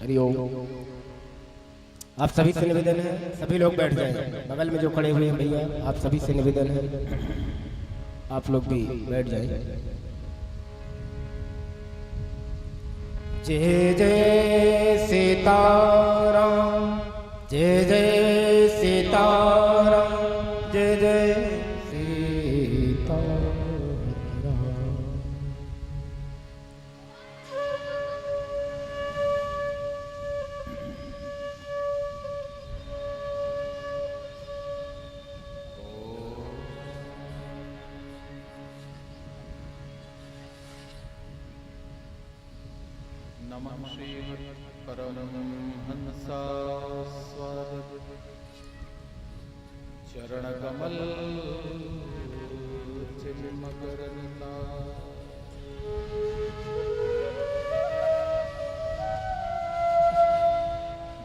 हरिओम। आप सभी से निवेदन है, सभी लोग बैठ जाएं। बगल में जो खड़े हुए हैं भैया, आप सभी से निवेदन है, आप लोग भी बैठ जाएं। जय जय सीताराम, जय जय सीताराम, जय जय सीताराम। नमः श्री परमहंसास्वाद चरणकमल चिन्मकरन्दा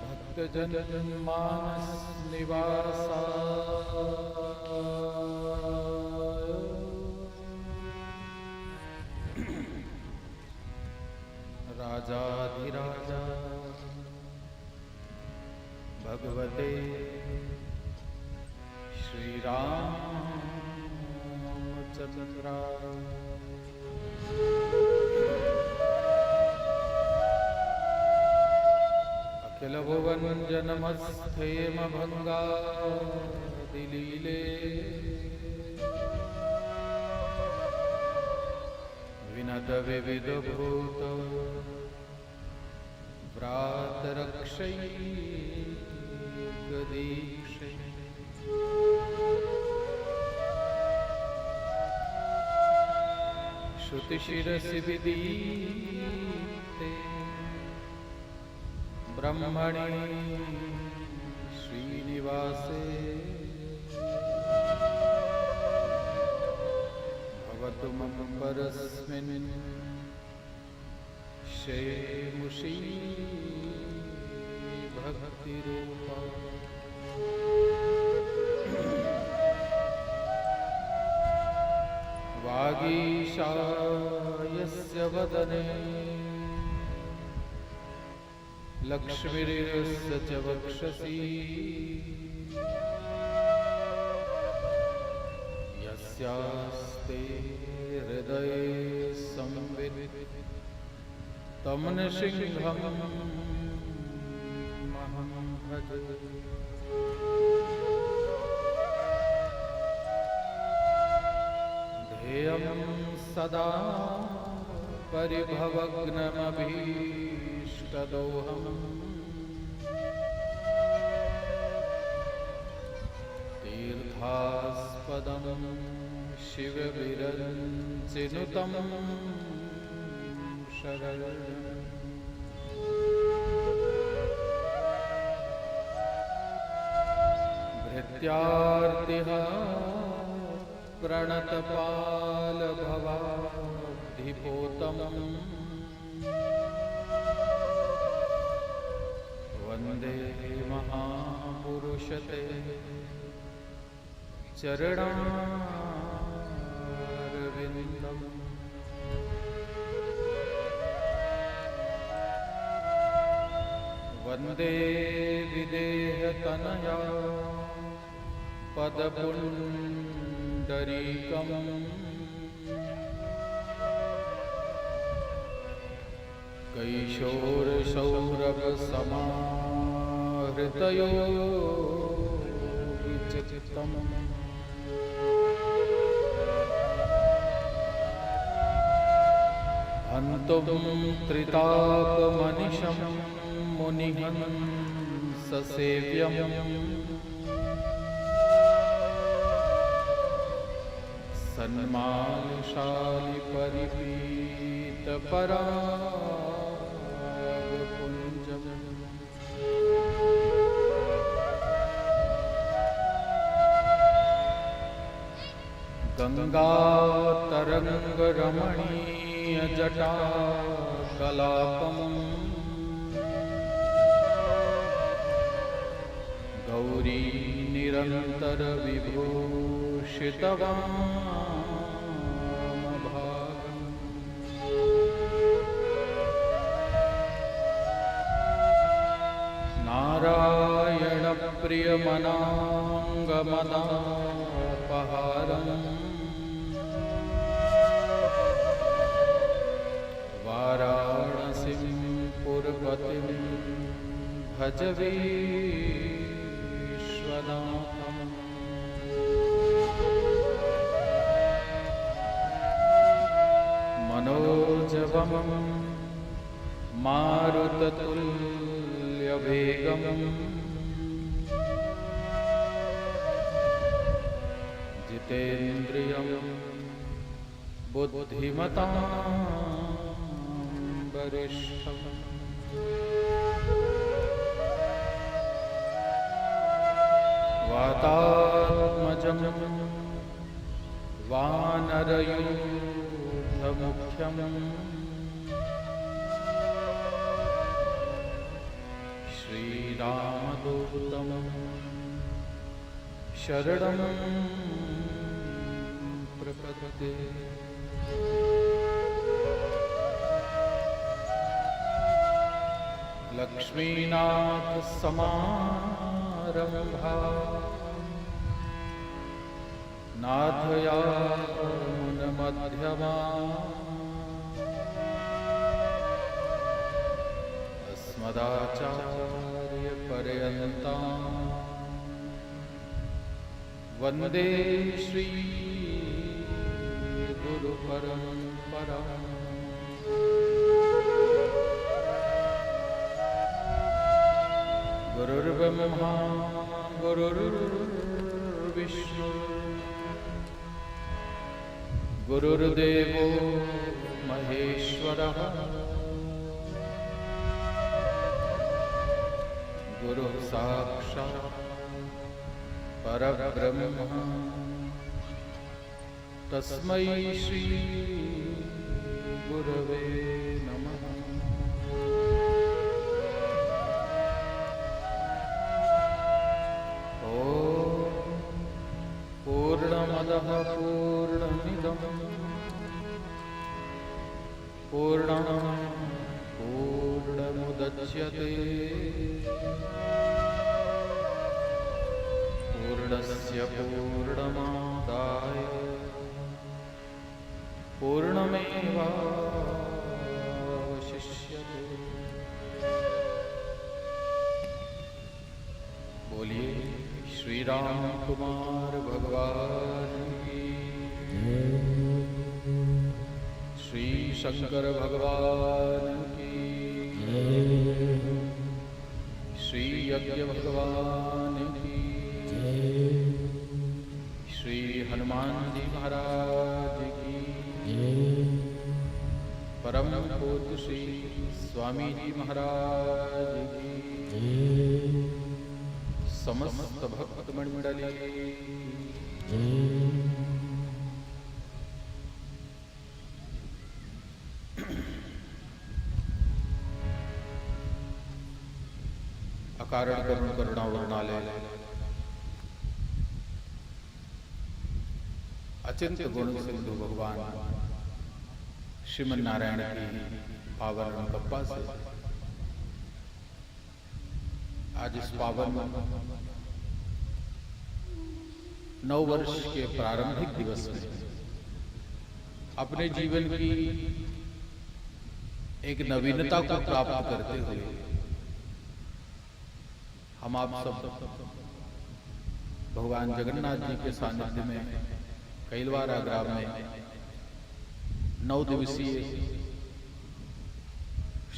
भक्तजन मानस निवासा राजाधिराजा भगवते श्री रामचंद्राय अखिल भुवन जनमस्थेम भंगा दिलीले विनद विविध भूत व्रातरक्षै गदीक्षै श्रुतिशिरसि विदीप्ते ब्रह्मणि श्रीनिवासे भवतु मम परस्मिन् शेमुषी भक्तिरूपा वागीशायस्य वदने लक्ष्मीर्यस्य च वक्षसि यस्यास्ते हृदये संवित् तं नृसिंहं महं भजे। ध्येयं सदा परिभवग्नमभीष्टदोहम् तीर्थास्पदं शिवविरञ्चिनुतं शरणम् भृत्यार्तिः प्रणतपालभवाब्धिपोतम् वन्दे महापुरुषते चरणारविन्दम्। वन्दे विदेहतनया पदपुण्डरीकम् कैशोरसौरभसमाहृतयो विचित्तम् हन्तुं त्रितापमनिशं मुनिहंससेव्यम् सन्मानशाली परिपीतपरागपुञ्जम् गङ्गातरङ्गरमणीयजटाकलापम् गौरी निरन्तरविभूषितवामभागम् प्रियमनाङ्गमदापहारम् वाराणसीं पुरपतिं भज विश्वनाथम् मनोजवं मारुततुल्यवेगम् जितेन्द्रियं बुद्धिमतां वरिष्ठम् वातात्मजं वानरयूथमुख्यम् श्रीरामदूतं शरणं प्रपद्ये। लक्ष्मीनाथसमारम्भा नाथयामुनमध्यमा अस्मदाचार्यपर्यन्तां वन्दे श्री गुरुपरम्पराम्। गुरुर्ब्रह्मा गुरुर्विष्णु गुरुर्देवो महेश्वरः गुरुः साक्षात् परब्रह्म तस्मै श्री गुरवे नमः। पूर्णमदः पूर्णमिदं पूर्णमुदच्यते पूर्णस्य पूर्णमादाय पूर्णमेवावशिष्यते। बोलिए श्री राम कुमार भगवान की, श्री शंकर भगवान की, श्री यज्ञ भगवान की, श्री हनुमान जी महाराज की, परम पूज्य श्री स्वामी जी महाराज की, समस्त भक्त मंडली अकारण करुण करुणा वर्णालय अचिंत गुण सिंधु भगवान श्रीमन नारायण की पावन कृपा से आज इस पावन 9 वर्ष के प्रारंभिक दिवस में अपने जीवन की एक नवीनता को प्राप्त करते हुए हम आप सब भगवान जगन्नाथ जी के सानिध्य में कैलवार ग्राम में 9 दिवसीय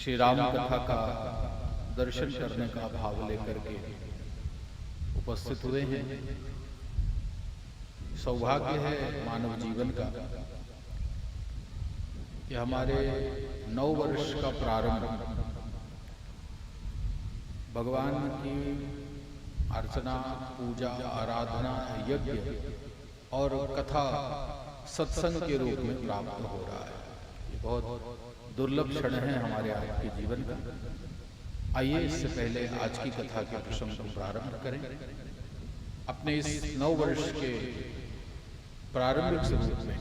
श्री राम कथा का दर्शन करने का भाव लेकर के उपस्थित हुए हैं। सौभाग्य है मानव जीवन का कि हमारे 9 वर्ष का प्रारंभ भगवान की अर्चना, पूजा, आराधना, यज्ञ और कथा सत्संग के रूप में प्राप्त हो रहा है। ये बहुत दुर्लभ क्षण है हमारे आपके जीवन का। आइए इससे पहले आज की कथा के प्रसंग को प्रारंभ करें। अपने इस 9 वर्ष के प्रारंभिक स्वरूप में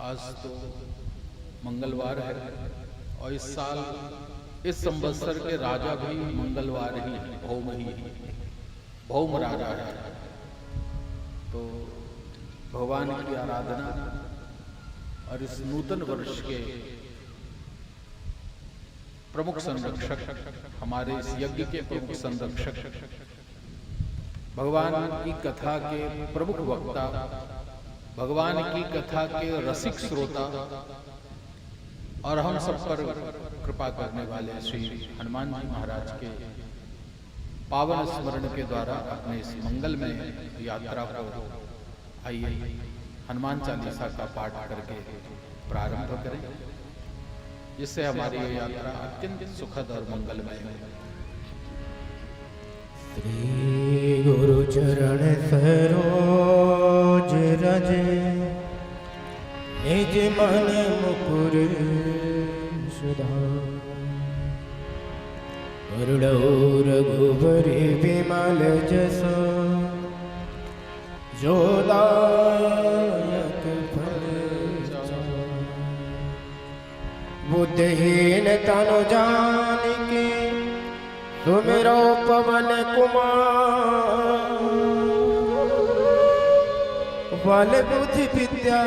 आज तो मंगलवार है और इस साल इस संवत्सर के राजा भी मंगलवार ही भौम ही भौम राजा है। तो भगवान की आराधना और इस नूतन वर्ष के प्रमुख संरक्षक, हमारे इस यज्ञ के प्रमुख संरक्षक, भगवान की कथा के प्रमुख वक्ता, भगवान की कथा के रसिक श्रोता और हम सब पर कृपा करने वाले श्री हनुमान जी महाराज के पावन स्मरण के द्वारा अपने इस मंगलमय यात्रा को आइए हनुमान चालीसा का पाठ करके प्रारंभ करें, जिससे हमारी ये यात्रा अत्यंत सुखद और मंगलमय हो। श्री गुरु चरण सरोज रज निज मन मुकुर सुधार, वरुण रघुबर विमल जस जो दायक फल चार। बुद्धहीन तनु जानिके सुमिरो पवन कुमार, बल बुद्धि विद्या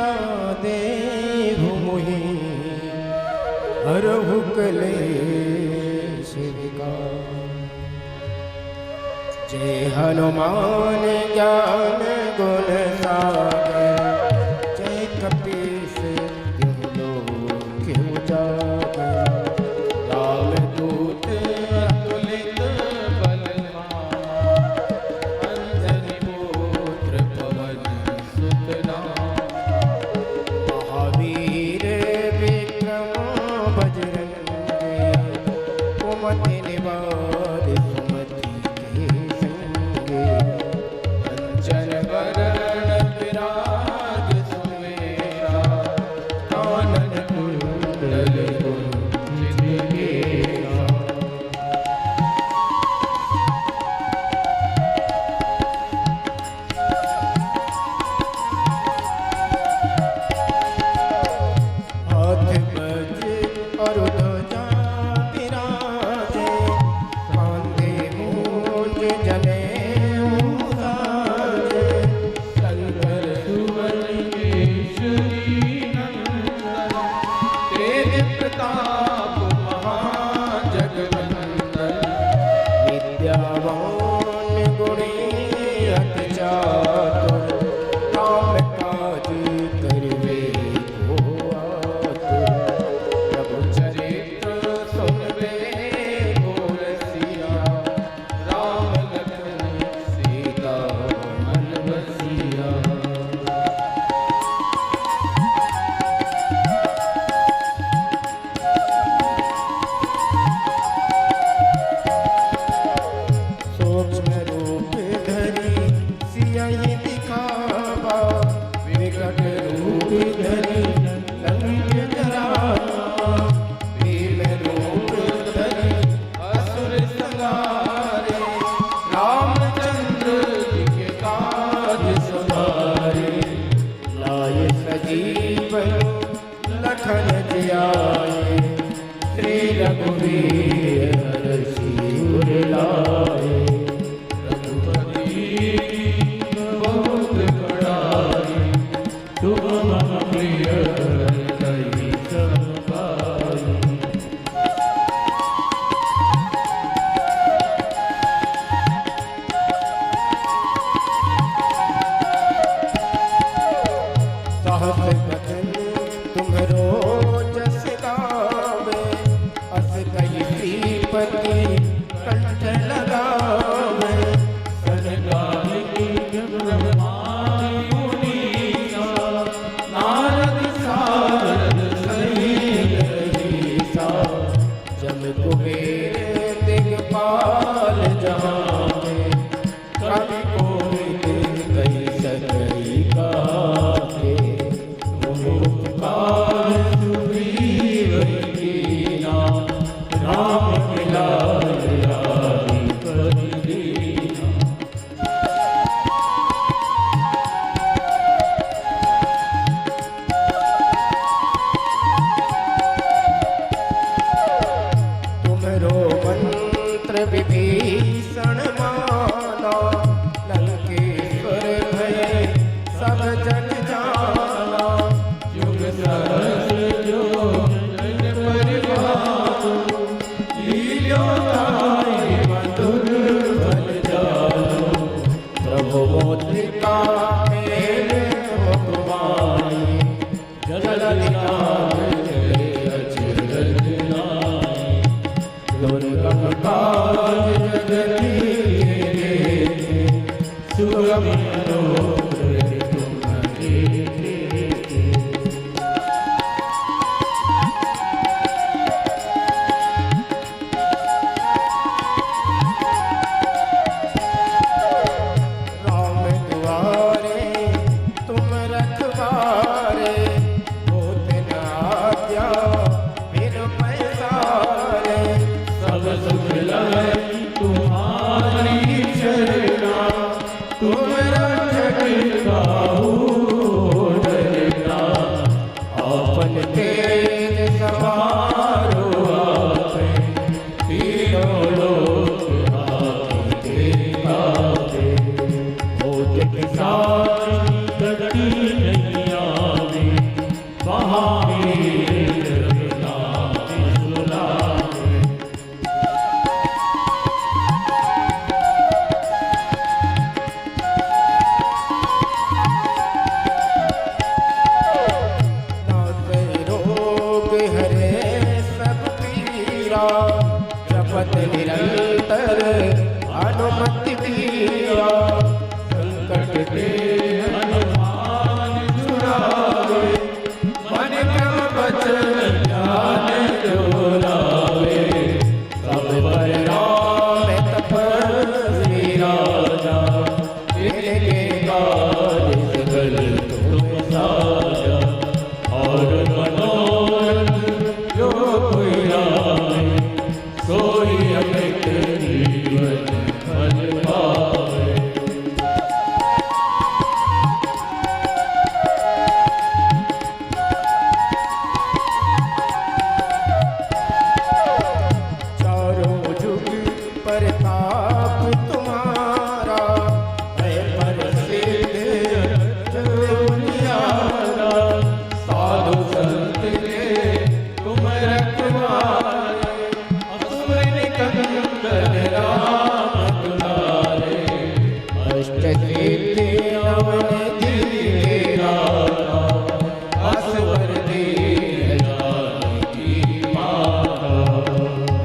देहु मोहि हरहु क्लेश विकार। जय हनुमान ज्ञान गुण सागर, जय कपीस तिहुँ लोक उजागर। रामदूत अतुलित बलवान, अंजनी पुत्र पवन सुत नाम। महावीर विक्रम बजरंगी, कुमति निवार सुमति के संगी। कंचन वरण विराज सुमेरा, कानन कुंडल कुंचित केसा। हाथ बज और ध्वजा विराजे, कांधे मूंज जनेऊ साजे। शंकर सुवन केसरी नंदन, तेज प्रताप महाजगवंदन। विद्यावान गुणी अति चातुर, काम काज करवे को आतुर। प्रभु चरित्र सुनबे को रसिया, राम लखन सीता मन बसिया। सूक्ष्म रूप धरि सियहि दिखावा, विकट रूप धरि लंक जरावा। भीम रूप धरि असुर संहारे, रामचंद्र जी के काज सवारे। लाए सजीवन लखन जियाए, श्री रघुवीर हरषि उर लाए। रघुपति बहुत बड़ाई, तुम मम प्रिय भरतहि सम भाई। सहस बदन तुम्हरो जस गावे, अस कहि श्रीपति कंठ लगावे। सनकादिक ब्रह्मादि मुनीसा, नारद सारद सहित ईसा। जम कुबेर दिगपाल जहाने, कवि कोविद कहि सकहि काहे। उपकार सुग्रीव कीना, राम मिलाय आदि करि दीना। तुम दुर्गम काज जगती सुगम मनोहर तुम्हारे। राम दुआरे तुम रखवारे होत न आज्ञा बिन पैसारे। सब सुख लहै तुम्हारी चरणा तुम रक्षक काहू डरना। आपन तेज समारो आपे तीनों लोक आपके गावे। होत किसान गति नहीं आवे महावीर नाम सुनावे। नाथ रोग हरे सब पीरा जपत निरंतर हनुमति पीरा। संकट ते हनुमान छुड़ावे मन क्रम वचन ध्यान जो लावे। सब पर राम तपस्वी राजा इनके कार्य सकल तुम साजा। और मनोरथ जो कोई आए सोई अमित जीवन फल पाए। चारों जुग प्रताप तुम्हारा है प्रसिद्ध दुनियारा। साधु संत के तुम रखवारे असुर निकंदन राम दुलारे। अष्ट सिद्धि नवनिधि दाता असवर दीन जानकी माता।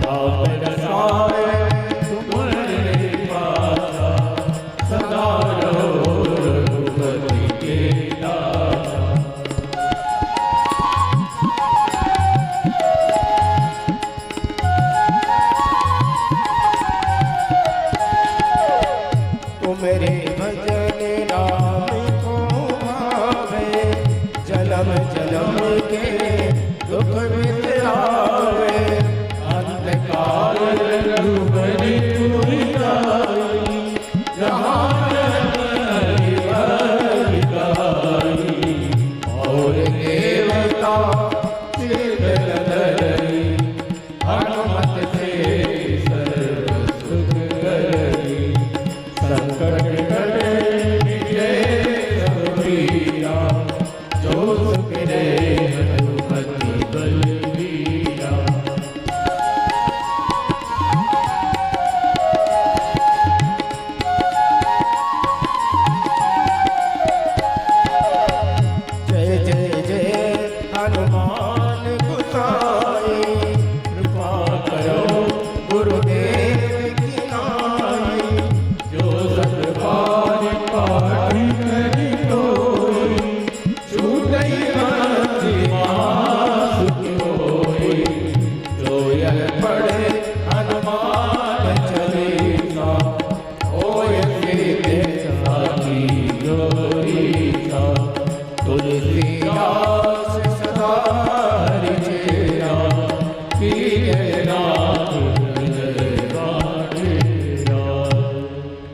राम रसायन तुम्हारे पासा सदा रहो रघुपति के दासा। तुम्हारे भजन राम को भावे जन्म जन्म के दुख बिसरावे। अंधकार रघुबरी पूरी जाई जहाँ जन्म हरि भज गाई। और देवता सिर धरई हनुमत से सर्व सुख करई। संकट कटे मिटे सब पीरा जो सुख रे हनुमति बलबीरा। जय जय जय हनुमान गोसाई कृपा करो गुरुदेव की नाई। जो सतबार पाठ करी कोई छूटई मंति महासुख होई। जो यह पढ़े हनुमान चालीसा होय सिद्धि साखी जोरीसा। तुलसीदास सदा हरि चेरा कीजय नाथ हृदय बाटेरा।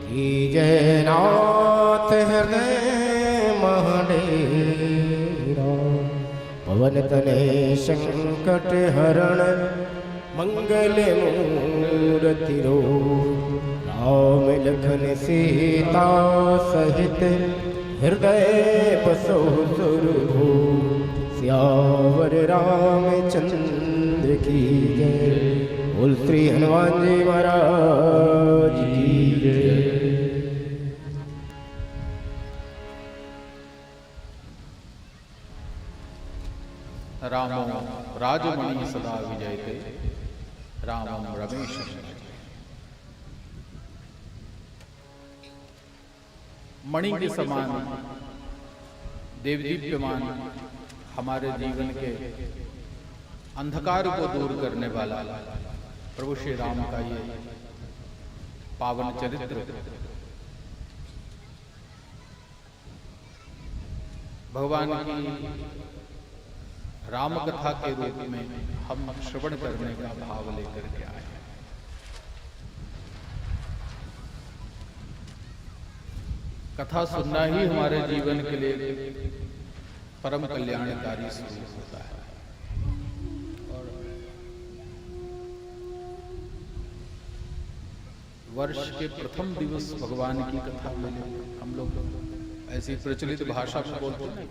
कीजय नाथ हृदय महडेरा। पवन तनय संकट हरण मंगल मूर्ति रो। राम लखन सीता सहित हृदय बसो सुरभो। सियावर रामचंद्र की जय। बोल श्री हनुमान जी महाराज की जय। रामो राजमणि सदा विजयते रामं रमेशं। मणि के समान देवदीप्यमान हमारे जीवन के अंधकार को दूर करने वाला प्रभु श्री राम का ये पावन चरित्र भगवान की राम कथा के रूप में हम श्रवण करने का भाव लेकर के आए। कथा सुनना ही हमारे जीवन के लिए परम कल्याणकारी स्वरूप होता है। और वर्ष के प्रथम दिवस भगवान की कथा में हम लोग ऐसी प्रचलित भाषा में बोलते हैं।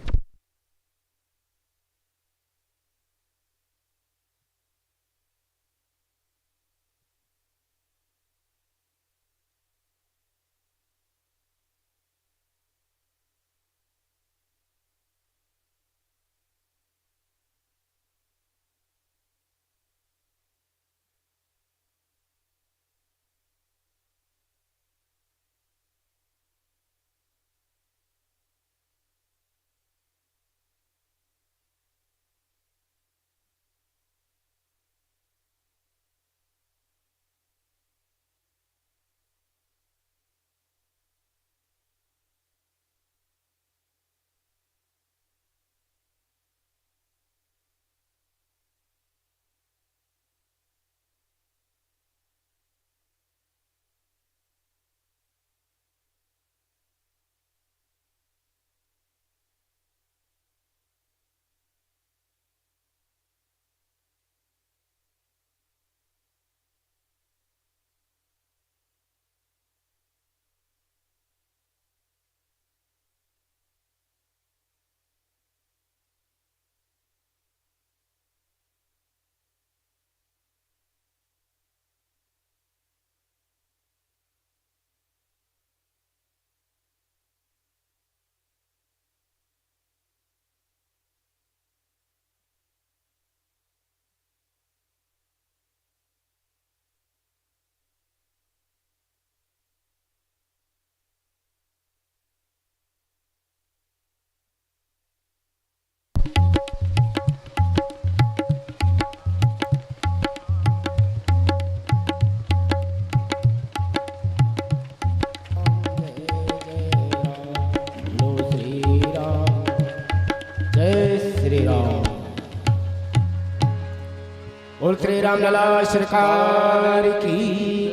बोल श्री राम लला सरकार की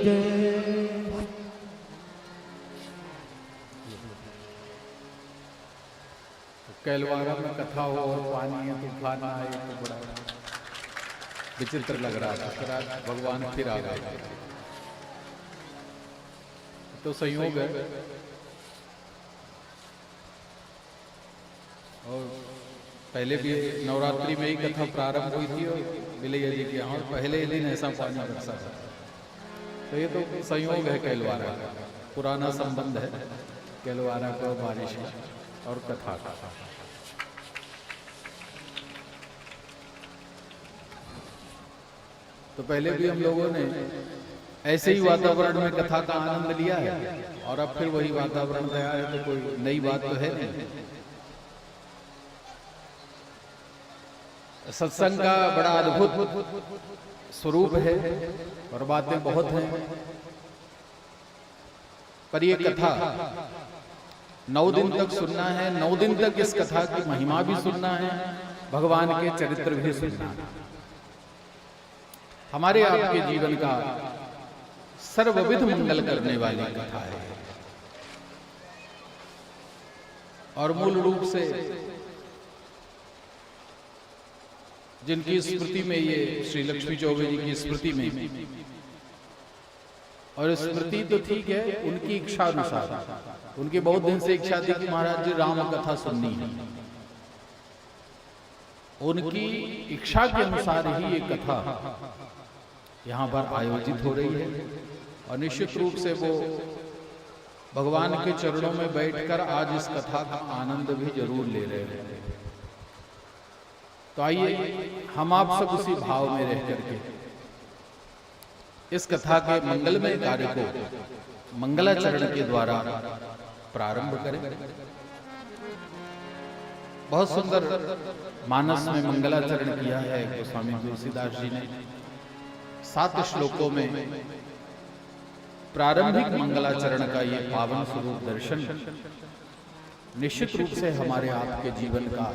जय। कैलवारा में कथा हो और पानी है तूफान आए तो बड़ा विचित्र लग रहा था। फिर आज भगवान फिर आ गए तो संयोग है। और पहले भी नवरात्रि में ही कथा प्रारंभ हुई थी और बिलैया जी के यहाँ पहले ही दिन ऐसा पानी बरसा था। तो ये तो संयोग है कैलवारा का, पुराना संबंध है कैलवारा का बारिश और कथा का। तो पहले भी हम लोगों ने ऐसे ही वातावरण में कथा का आनंद लिया है और अब फिर वही वातावरण तैयार है, तो कोई नई बात तो है नहीं। सत्संग का बड़ा अद्भुत स्वरूप है और बातें बहुत हैं, पर ये कथा 9 दिन तक सुनना है। 9 दिन तक इस कथा की महिमा भी सुनना है, भगवान के चरित्र भी सुनना है। हमारे आपके जीवन का सर्वविध मंगल करने वाली कथा है और मूल रूप से जिनकी स्मृति में ये श्री लक्ष्मी चौबे जी की स्मृति में, और स्मृति तो ठीक है, उनकी इच्छा अनुसार, उनकी बहुत दिन से इच्छा थी कि महाराज जी राम कथा सुननी है। उनकी इच्छा के अनुसार ही ये कथा यहाँ पर आयोजित हो रही है और निश्चित रूप से वो भगवान के चरणों में बैठकर आज इस कथा का आनंद भी जरूर ले रहे हैं। तो आइए हम आप सब उसी भाव में रह करके इस कथा के मंगलमय कार्य को मंगलाचरण के द्वारा प्रारंभ करें। बहुत सुंदर मानस में मंगलाचरण किया है गोस्वामी तुलसीदास जी ने। 7 श्लोकों में प्रारंभिक मंगलाचरण का ये पावन स्वरूप दर्शन निश्चित रूप से हमारे आपके जीवन का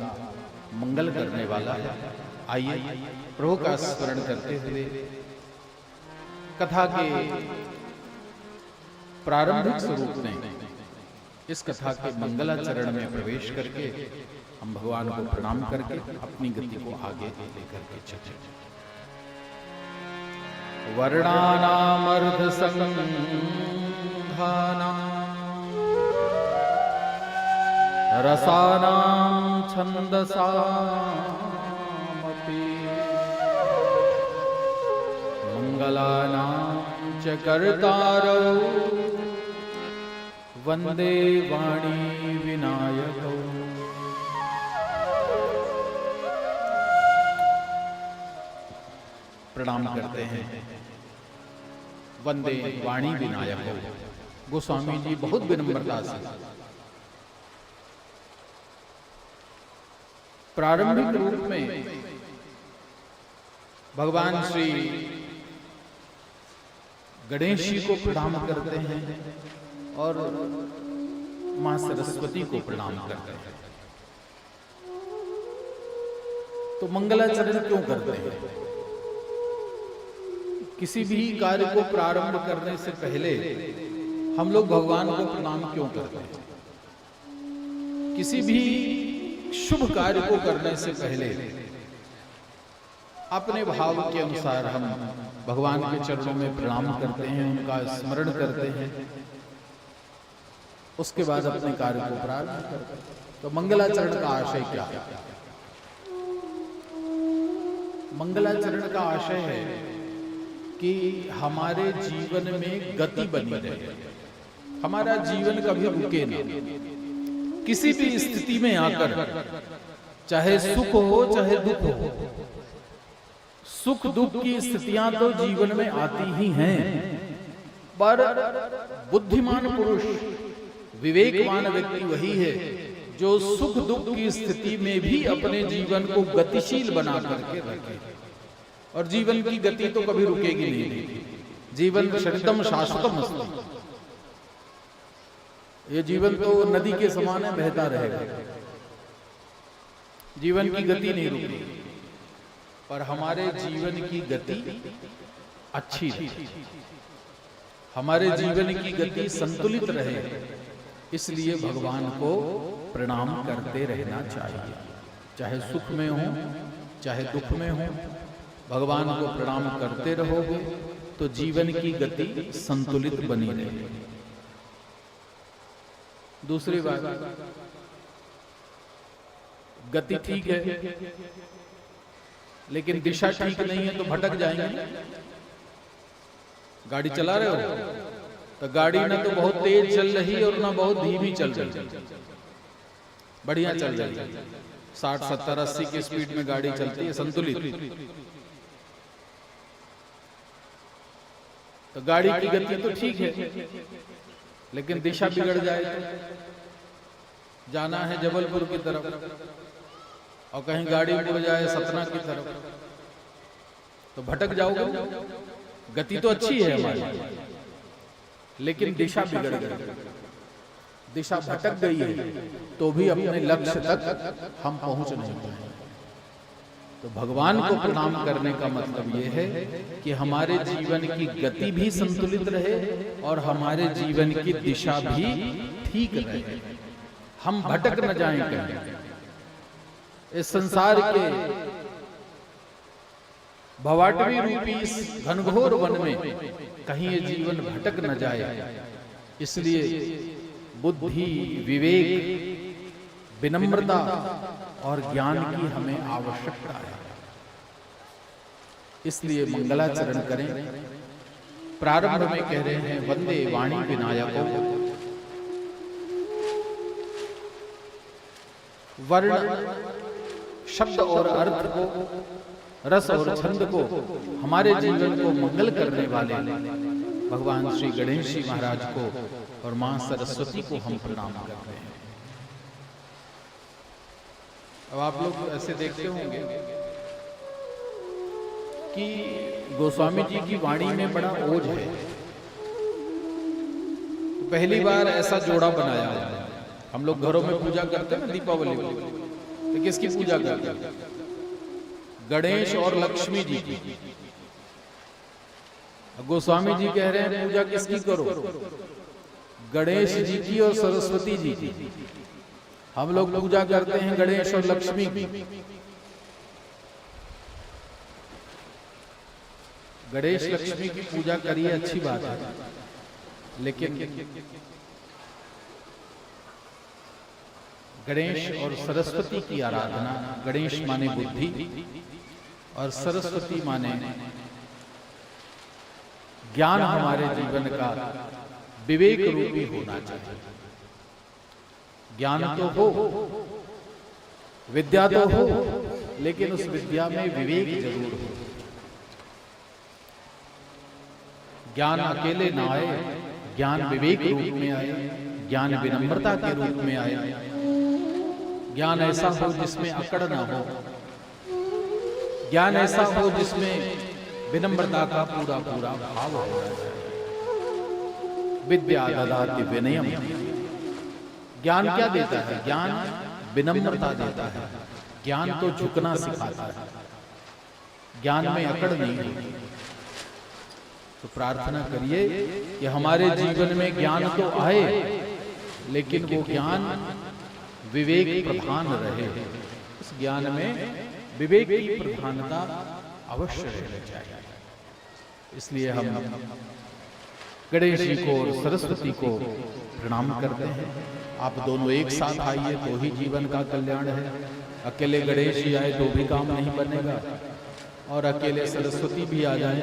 मंगल करने वाला है। आइए प्रभु का स्मरण करते हुए कथा के प्रारंभिक स्वरूप में इस कथा के मंगलाचरण में प्रवेश करके हम भगवान को प्रणाम करके अपनी गति को आगे लेकर के चले। वर्णानामर्ध संधानां रसानां छन्दसामपि मंगलानां च कर्तारौ वंदे वाणी विनायकौ। प्रणाम करते हैं वंदे वाणी विनायकौ। गोस्वामी जी बहुत विनम्रता से प्रारंभिक रूप में भगवान श्री गणेश जी को प्रणाम करते हैं और मां सरस्वती को प्रणाम करते हैं। तो मंगलाचरण क्यों करते हैं? किसी भी कार्य को प्रारंभ करने से पहले हम लोग भगवान को प्रणाम क्यों करते हैं? किसी भी शुभ कार्य को करने से पहले अपने भाव के अनुसार हम भगवान के चरणों में प्रणाम करते हैं, उनका स्मरण करते हैं, उसके बाद अपने कार्य को प्रारंभ करते हैं। तो मंगलाचरण का आशय क्या है? मंगलाचरण का आशय है कि हमारे जीवन में गति बनी रहे, हमारा जीवन कभी रुके ना। किसी भी स्थिति में आकर, चाहे सुख हो चाहे दुख हो, सुख दुख की स्थितियां तो जीवन में आती ही हैं, पर बुद्धिमान पुरुष, विवेकवान व्यक्ति वही है जो सुख दुख की स्थिति में भी अपने जीवन को गतिशील बना करके रखे। और जीवन की गति तो कभी रुकेगी नहीं। जीवन शरीरम शाश्वतम अस्ति। ये जीवन तो नदी के समान है, बहता रहेगा। जीवन की गति नहीं रुकेगी, पर हमारे जीवन की गति अच्छी रहे, हमारे जीवन की गति संतुलित रहे, इसलिए भगवान को प्रणाम करते रहना चाहिए। चाहे सुख में हो चाहे दुख में हो, भगवान को प्रणाम करते रहोगे तो जीवन की गति संतुलित बनी रहेगी। दूसरी बात, गति ठीक है लेकिन दिशा ठीक नहीं है तो भटक जाएंगे। गाड़ी चला रहे हो तो गाड़ी ना तो बहुत तेज चल रही और ना बहुत धीमी चल रही, बढ़िया चल रही है। 60, 70, 80 की स्पीड में गाड़ी चलती है संतुलित। तो गाड़ी की गति तो ठीक है लेकिन दिशा बिगड़ जाए तो जाना है जबलपुर की तरफ और कहीं गाड़ी मुड़ जाए सतना की तरफ तो भटक जाओगे। गति तो अच्छी है हमारी लेकिन दिशा बिगड़ गई, दिशा भटक गई है तो भी अपने लक्ष्य तक हम पहुंच नहीं पाए। तो भगवान को प्रणाम करने का मतलब यह है कि हमारे जीवन की गति भी संतुलित रहे और हमारे जीवन की दिशा भी ठीक रहे, हम भटक न जाएं कहीं। इस संसार के भवाटवी रूपी इस घनघोर वन में कहीं ये जीवन भटक न जाए, इसलिए बुद्धि, विवेक, विनम्रता और ज्ञान की हमें आवश्यकता है। इसलिए मंगलाचरण करें। प्रारंभ में कह रहे हैं वंदे वाणी विनायको। वर्ण, शब्द और अर्थ को रस और छंद को, हमारे जीवन को मंगल करने वाले भगवान श्री गणेश जी महाराज को और मां सरस्वती को हम प्रणाम करते हैं। अब आप लोग ऐसे देखते होंगे कि गोस्वामी जी की वाणी में बड़ा ओज है। तो पहली बार ऐसा जोड़ा बनाया है। हम लोग घरों में पूजा करते हैं ना दीपावली में, तो किसकी पूजा करते हैं? गणेश और लक्ष्मी जी की। गोस्वामी जी कह रहे हैं पूजा किसकी करो? गणेश जी की और सरस्वती जी की। हम लोग पूजा करते हैं गणेश और लक्ष्मी की। गणेश लक्ष्मी की पूजा करिए, अच्छी बात है, लेकिन गणेश और सरस्वती की आराधना, गणेश माने बुद्धि और सरस्वती माने ज्ञान, हमारे जीवन का विवेक रूपी होना चाहिए। ज्ञान तो हो, विद्या तो हो, लेकिन उस विद्या में विवेक जरूर हो। ज्ञान अकेले ना आए, ज्ञान विवेक रूप में आए, ज्ञान विनम्रता के रूप में आए, ज्ञान ऐसा हो जिसमें अकड़ ना हो, ज्ञान ऐसा हो जिसमें विनम्रता का पूरा पूरा भाव हो। विद्या ददाति विनयम। ज्ञान क्या देता है? ज्ञान विनम्रता देता है। ज्ञान तो झुकना सिखाता है, ज्ञान में अकड़ नहीं है। तो प्रार्थना करिए कि हमारे जीवन में ज्ञान तो आए, लेकिन वो ज्ञान विवेक प्रधान रहे। उस ज्ञान में विवेक की प्रधानता अवश्य रहनी चाहिए। इसलिए हम गणेश जी को और सरस्वती को प्रणाम करते हैं। आप दोनों एक साथ आइए तो ही जीवन का कल्याण है। अकेले गणेश जी आए तो भी काम नहीं बनेगा, और अकेले सरस्वती भी आ जाए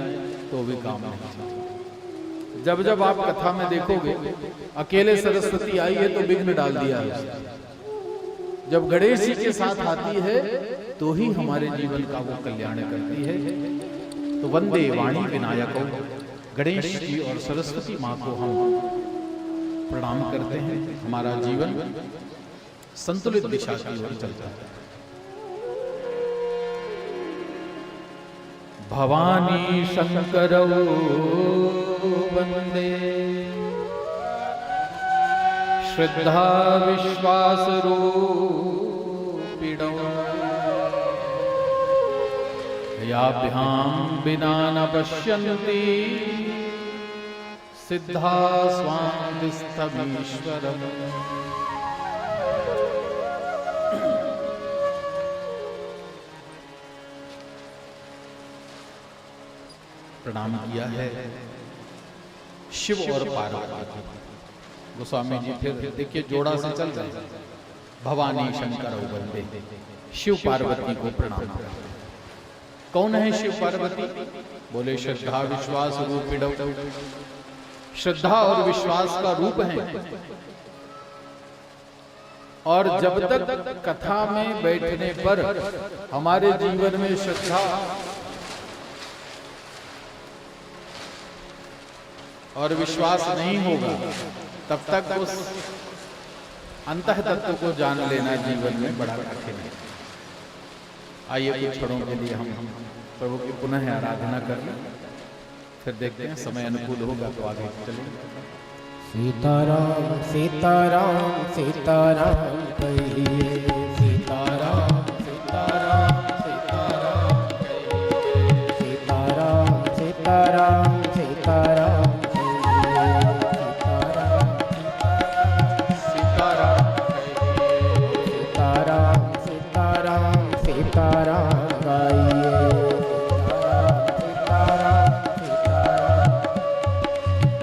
तो भी काम नहीं चलेगा। जब जब आप कथा में देखोगे अकेले सरस्वती आई है तो विघ्न डाल दिया है, जब गणेश जी के साथ आती है तो ही हमारे जीवन का वो कल्याण करती है। तो वंदे वाणी विनायको, गणेश जी और सरस्वती माँ को हम प्रणाम करते हैं। हमारा जीवन संतुलित दिशा की ओर चलता है। भवानी शंकरौ वंदे, श्रद्धा विश्वास रूपिणौ, याभ्यां विना न पश्यन्ति सिद्धा स्वामिस्थमीश्वरम्। प्रणाम किया है शिव और पार्वती। गोस्वामी जी फिर देखिए जोड़ा से चल रहे हैं। भवानी शंकर वंदे, शिव पार्वती को प्रणाम करते हैं। कौन है शिव पार्वती? बोले श्रद्धा विश्वास रूपिणौ। श्रद्धा और विश्वास का रूप है। और जब तक कथा में बैठने पर हमारे जीवन में श्रद्धा और विश्वास नहीं होगा, तब तक उस अंतः तत्व को जान लेना जीवन में बड़ा कठिन है। आइए कुछ क्षणों के लिए हम प्रभु की पुनः आराधना कर लें, फिर देखते हैं समय अनुकूल होगा तो आगे चलेंगे। सीताराम सीताराम सीताराम कहिए, सीताराम सीताराम सीताराम कहिए, सीताराम सीताराम सीताराम सीताराम गाइए,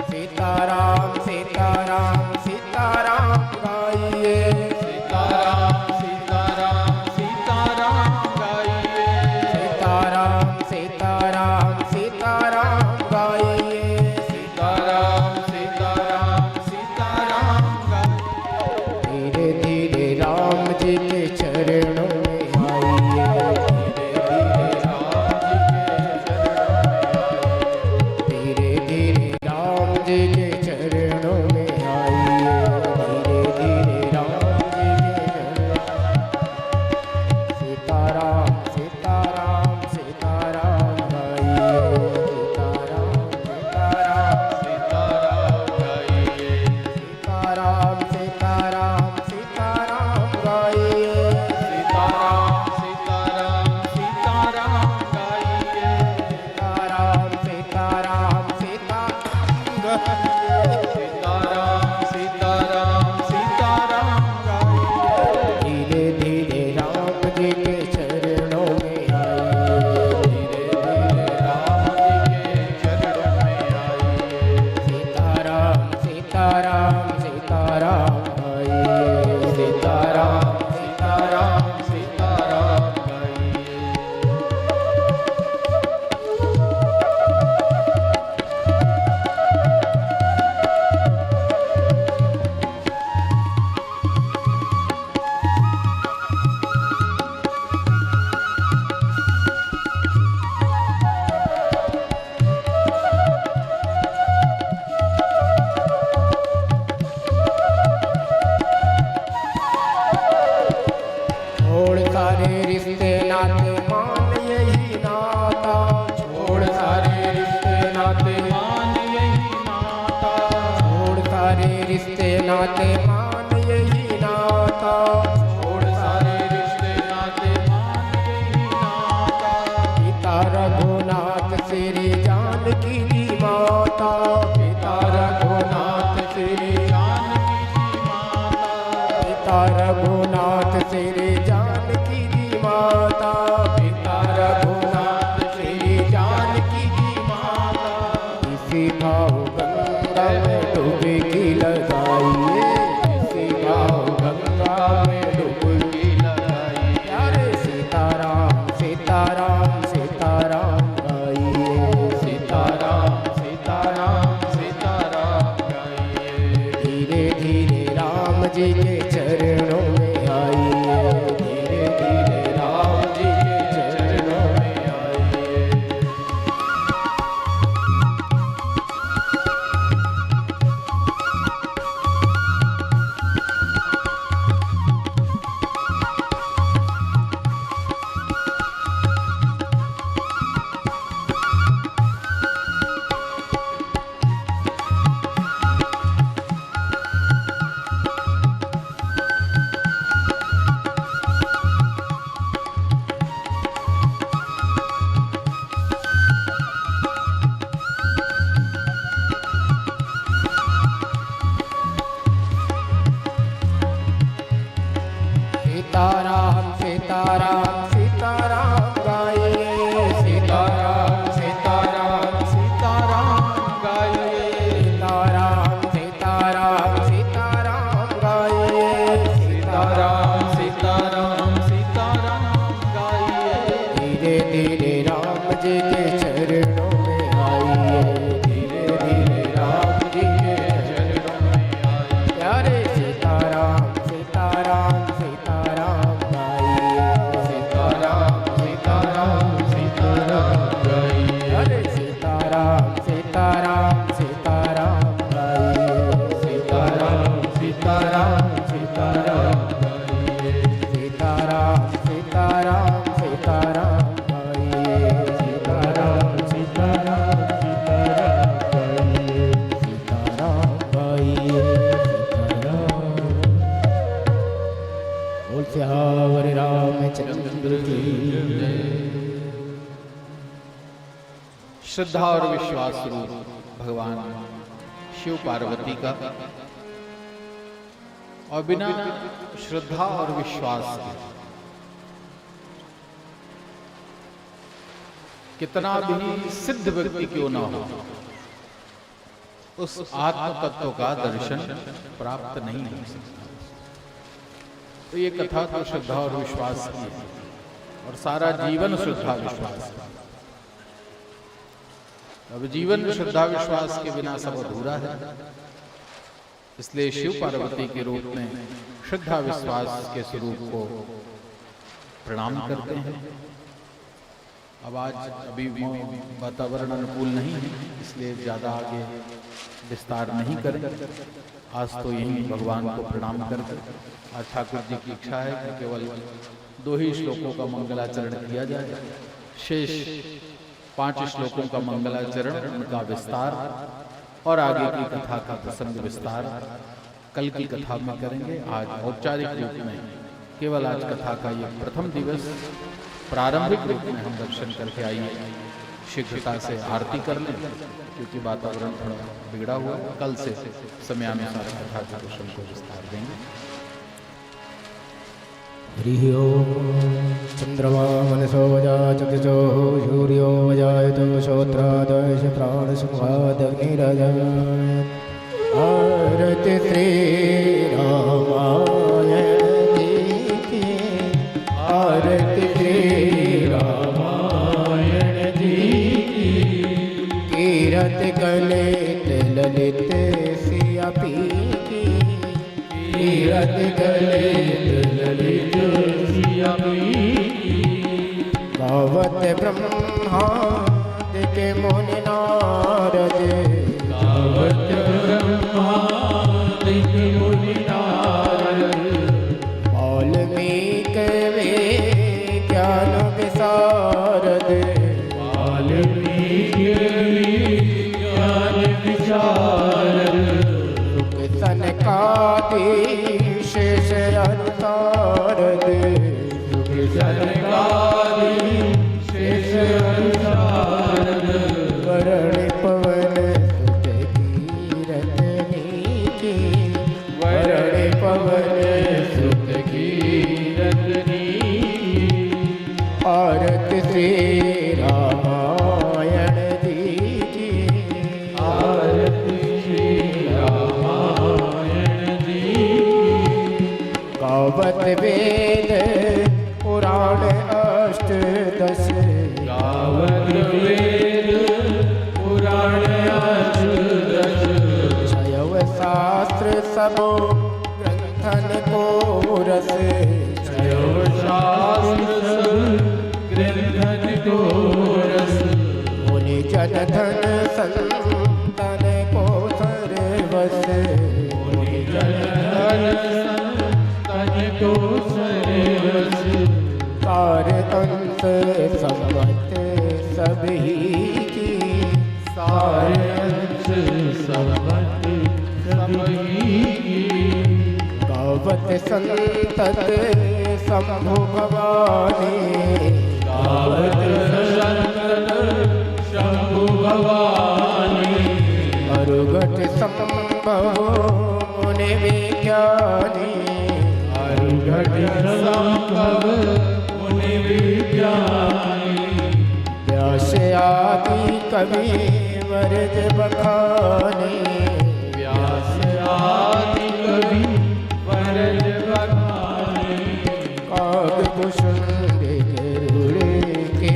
सीताराम सीताराम सीताराम गाइए, सीताराम नाते मान यही नाता, छोड़ सारे रिश्ते नाते मान यही नाता। पिता रघुनाथ श्री जानकी जी माता, पिता रघुनाथ श्री जानकी जी माता, पिता रघुनाथ श्री जानकी जी माता, पिता रघुनाथ श्री जानकी जी माता। इसी भाव गंगा में डुबकी लगाइए, इसी भाव गंगा में डुबकी लगाई। प्यारे सीताराम सीताराम सीताराम गाइए, सीताराम सीताराम सीताराम गाइए। धीरे धीरे राम जी के चरणों में आइए, धीरे धीरे राम जी के चरणों में आइए। सीताराम सीताराम सीताराम गाइए, सीताराम सीताराम सीताराम गाइए, सीताराम सीताराम सीताराम गाइए, सीताराम सीताराम सीताराम गाइए। धीरे धीरे राम जी के चरणों में आइए, धीरे धीरे राम जी के चरणों में आइए। प्यारे सीताराम सीताराम सीताराम गाइए, सीताराम सीताराम सीताराम गाइए। अरे सीताराम सीताराम सीताराम गाइए, सीताराम सीताराम सीताराम गाइए, सीताराम सीताराम सीताराम गाइए, सीताराम सीताराम सीताराम गाइए, सीताराम गाइए, सीताराम। बोल सियावर रामचंद्र की जय। श्रद्धा और विश्वास रूप भगवान शिव पार्वती का, और बिना श्रद्धा और विश्वास के कितना भी सिद्ध व्यक्ति क्यों ना हो, उस आत्म तत्व का दर्शन प्राप्त नहीं हो सकता। तो ये कथा तो श्रद्धा और विश्वास की है, और सारा जीवन श्रद्धा विश्वास का। अब जीवन श्रद्धा विश्वास के बिना सब अधूरा है। इसलिए शिव पार्वती के रूप में श्रद्धा विश्वास के स्वरूप को प्रणाम करते हैं। अब आज अभी वातावरण अनुकूल नहीं है, इसलिए ज़्यादा आगे विस्तार नहीं करें। आज तो यही भगवान को प्रणाम करके, आज ठाकुर जी की इच्छा है कि केवल 2 ही श्लोकों का मंगलाचरण किया जाए। शेष 5 श्लोकों का मंगलाचरण, उनका विस्तार और आगे की कथा का प्रसंग विस्तार कल की कथा में करेंगे। आज औपचारिक रूप में केवल आज कथा का ये प्रथम दिवस प्रारंभिक रूप में हम दर्शन करके आइए, शीघ्रता से आरती कर लें, क्योंकि वातावरण थोड़ा बिगड़ा हुआ है। कल से समयानुसार कथा के प्रसंग को विस्तार देंगे। हरि ओम। चंद्रमा मनसो वजाचक्षुषो सूर्यो वजायतो श्रोत्रादश प्राणसंहादग्निरजायत। आरति श्री रामायण जी की, आरति श्री रामायण जी की। कीरत गलित ललित सिया पी की, कीरत गलित ललित सिया पी की। गावत ब्रह्मांड के मुनि नारद, गावत ब्रह्मांड के मुनि नारद। वाल्मीकि ज्ञान विशारद, वाल्मीकि ज्ञान विशारद। सुख सनक जनकाधीशेष अवतार दे जनकाधीशेष अवतार दे वरण पवन सुत कीरत नीति वरण पवन सुत कीरत नीति आरत श्री रामायण दीजिए आरती श्री रामायण दीजिए गावत वेद पुराण अष्टदश गावत वेद पुराण अष्टदश शैव शास्त्र सब ग्रंथन को रस शैव शास्त्र ग्रंथन को रस मुनि जन धन संतन को सर्वस मुनि जन संतन को सर्वस कारतंस संवत सभी की सारे अंश संबंध सबही गावत संतत शंभु भवानी गावत संतत शंभु भवानी अरुघट संभव मुनि विज्ञानी अरुघट संभव मुनि विज्ञानी व्यास आदि कवि वरद बखानी व्यास आदि कवि वरद बखानी काग कुसुम गरुड़ के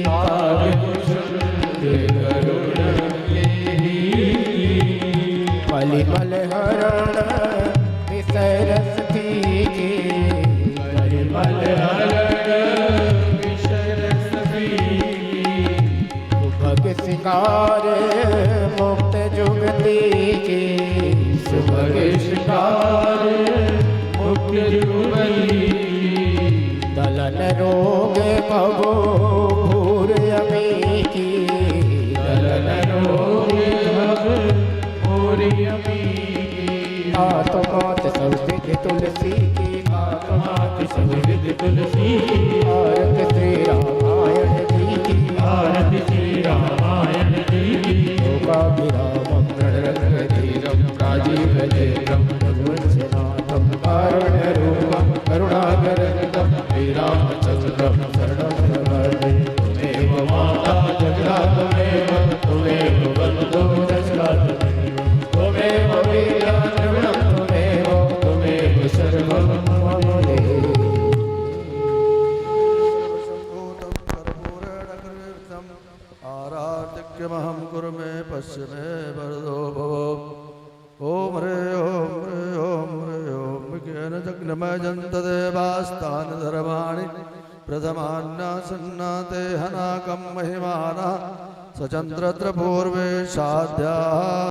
काग कुसुम गरुड़ के मलिमल हरण विसरस थी परिमल हरण विशरस भग सिंगार मुक्त जुगती की सुभग शिकार मुक्त जुगली दलन रोग भवो भूर अमी की दलन रोग भव भूरि अमी आत्मात संस्थित तुलसी की आत्मात संविद तुलसी आरत श्री रामायण जी की आरति श्री रामायण जी की लोकाभिरामं धीरम राजीव जयम रघुवंशनाथं कारुण्यरूपं करुणाकरन्दं श्रीरामचन्द्रं शरणं प्रपद्ये त्वमेव माता जगदा त्वमेव बन्धो दशरथा त्वमेव वीर्या द्रविणं त्वमेव सर्वं मम देहि आराधिक्यमहं कुरु मे पश्य मे वरदो भव ॐ ह्रे ॐ ह्रे ॐ ह्रे ॐ विज्ञान जग्नमयजन्त देवास्तानि धर्माणि प्रथमान्यासन्नाते हनाकं महिमानः सचन्द्रत्र पूर्वे साध्या